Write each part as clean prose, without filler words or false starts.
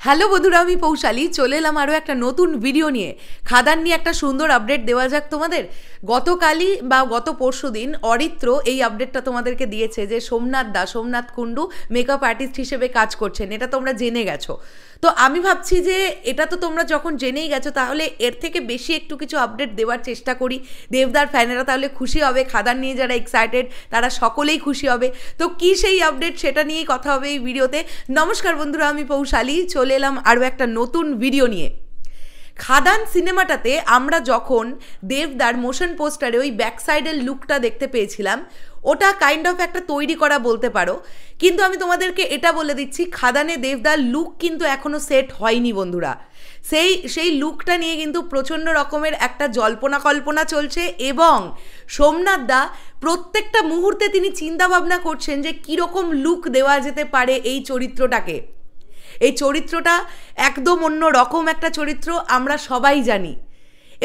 Hello বন্ধুরা, আমি পৌশালী চলে এলাম আরও একটা নতুন ভিডিও নিয়ে। খাদান নিয়ে একটা সুন্দর আপডেট দেওয়া যাক তোমাদের। গতকালই বা গত পরশু দিন অরিত্র এই আপডেটটা তোমাদেরকে দিয়েছে যে সোমনাথ কুণ্ডু মেকআপ আর্টিস্ট হিসেবে কাজ করছেন। এটা তোমরা জেনে গেছো। তো আমি ভাবছি যে এটা তো তোমরা যখন জেনেই গেছো, তাহলে এর থেকে বেশি একটু কিছু আপডেট দেওয়ার চেষ্টা করি। দেবদার ফ্যানেরা তাহলে খুশি হবে, খাদান নিয়ে যারা এক্সাইটেড তারা সকলেই খুশি হবে। তো কী সেই আপডেট, সেটা নিয়েই কথা হবে এই ভিডিওতে। নমস্কার বন্ধুরা, আমি পৌশালী চলে এলাম আরও একটা নতুন ভিডিও নিয়ে। খাদান সিনেমাটাতে আমরা যখন দেবদার মোশন পোস্টারে ওই ব্যাক সাইডের লুকটা দেখতে পেয়েছিলাম, ওটা কাইন্ড অফ একটা তৈরি করা বলতে পারো। কিন্তু আমি তোমাদেরকে এটা বলে দিচ্ছি, খাদানে দেবদার লুক কিন্তু এখনও সেট হয়নি বন্ধুরা। সেই লুকটা নিয়ে কিন্তু প্রচণ্ড রকমের একটা জল্পনা কল্পনা চলছে, এবং সোমনাথ দা প্রত্যেকটা মুহূর্তে তিনি চিন্তা ভাবনা করছেন যে কীরকম লুক দেওয়া যেতে পারে এই চরিত্রটাকে। এই চরিত্রটা একদম অন্য রকম একটা চরিত্র, আমরা সবাই জানি।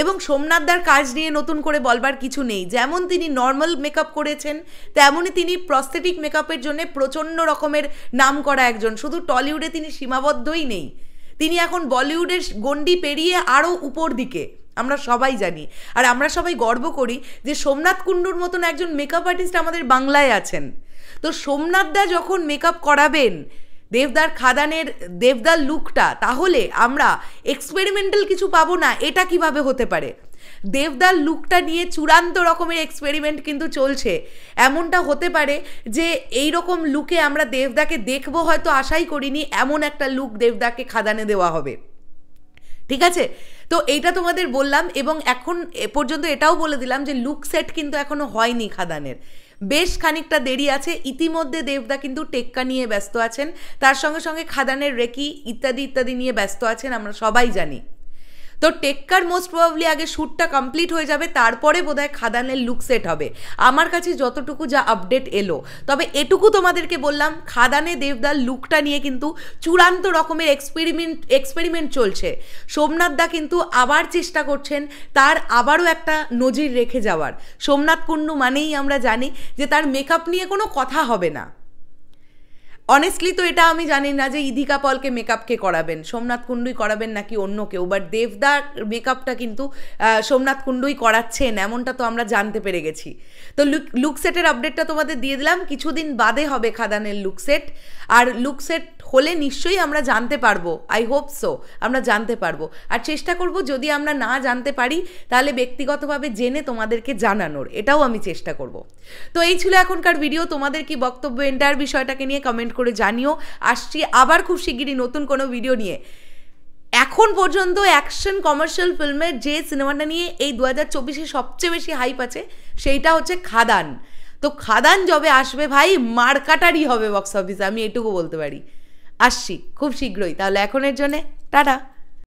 এবং সোমনাথদার কাজ নিয়ে নতুন করে বলবার কিছু নেই। যেমন তিনি নর্মাল মেকআপ করেছেন, তেমনই তিনি প্রস্থেটিক মেকআপের জন্য প্রচণ্ড রকমের নাম করা একজন। শুধু টলিউডে তিনি সীমাবদ্ধই নেই, তিনি এখন বলিউডের গণ্ডি পেরিয়ে আরও উপর দিকে, আমরা সবাই জানি। আর আমরা সবাই গর্ব করি যে সোমনাথ কুণ্ডুর মতন একজন মেকআপ আর্টিস্ট আমাদের বাংলায় আছেন। তো সোমনাথদা যখন মেকআপ করাবেন দেবদার খাদানের দেবদার লুকটা, তাহলে আমরা এক্সপেরিমেন্টাল কিছু পাবো না, এটা কিভাবে হতে পারে? দেবদার লুকটা নিয়ে চূড়ান্ত রকমের এক্সপেরিমেন্ট কিন্তু চলছে। এমনটা হতে পারে যে এই রকম লুকে আমরা দেবদাকে দেখবো, হয়তো আশাই করিনি এমন একটা লুক দেবদাকে খাদানে দেওয়া হবে। ঠিক আছে, তো এইটা তোমাদের বললাম। এবং এখন এ পর্যন্ত এটাও বলে দিলাম যে লুক সেট কিন্তু এখনো হয়নি খাদানের, বেশ খানিকটা দেরি আছে। ইতিমধ্যে দেবদা কিন্তু টেক্কা নিয়ে ব্যস্ত আছেন, তার সঙ্গে সঙ্গে খাদানের রেকি ইত্যাদি ইত্যাদি নিয়ে ব্যস্ত আছেন, আমরা সবাই জানি। তো টেক্কার মোস্ট প্রবাবলি আগে শ্যুটটা কমপ্লিট হয়ে যাবে, তারপরে বোধহয় খাদানের লুক সেট হবে, আমার কাছে যতটুকু যা আপডেট এলো। তবে এটুকু তোমাদেরকে বললাম, খাদানে দেবদার লুকটা নিয়ে কিন্তু চূড়ান্ত রকমের এক্সপেরিমেন্ট চলছে। সোমনাথদা কিন্তু আবার চেষ্টা করছেন তার আবারও একটা নজির রেখে যাওয়ার। সোমনাথ কুণ্ডু মানেই আমরা জানি যে তার মেকআপ নিয়ে কোনো কথা হবে না। অনেস্টলি তো এটা আমি জানি না যে ইধিকা পলকে মেকআপকে করাবেন, সোমনাথ কুণ্ডুই করাবেন নাকি অন্য কেউ, বাট দেবদার মেকআপটা কিন্তু সোমনাথ কুণ্ডুই করাচ্ছেন, এমনটা তো আমরা জানতে পেরে গেছি। তো লুক সেটের আপডেটটা তোমাদের দিয়ে দিলাম। কিছুদিন বাদে হবে খাদানের লুক সেট, আর লুক সেট হলে নিশ্চয়ই আমরা জানতে পারবো, আই হোপ সো আমরা জানতে পারবো। আর চেষ্টা করব যদি আমরা না জানতে পারি তাহলে ব্যক্তিগতভাবে জেনে তোমাদেরকে জানানোর, এটাও আমি চেষ্টা করব। তো এই ছিল এখনকার ভিডিও। তোমাদের কি বক্তব্য এন্টায়ার বিষয়টাকে নিয়ে কমেন্ট করে জানিও। আসছি আবার খুব শিগগিরই নতুন কোনো ভিডিও নিয়ে। এখন পর্যন্ত অ্যাকশন কমার্শিয়াল ফিল্মের যে সিনেমাটা নিয়ে এই 2024-এ সবচেয়ে বেশি হাইপ আছে, সেইটা হচ্ছে খাদান। তো খাদান যবে আসবে ভাই, মারকাটারই হবে বক্স অফিসে, আমি এটুকু বলতে পারি। আসছি খুব শীঘ্রই। তাহলে এখনের জন্যে টাটা।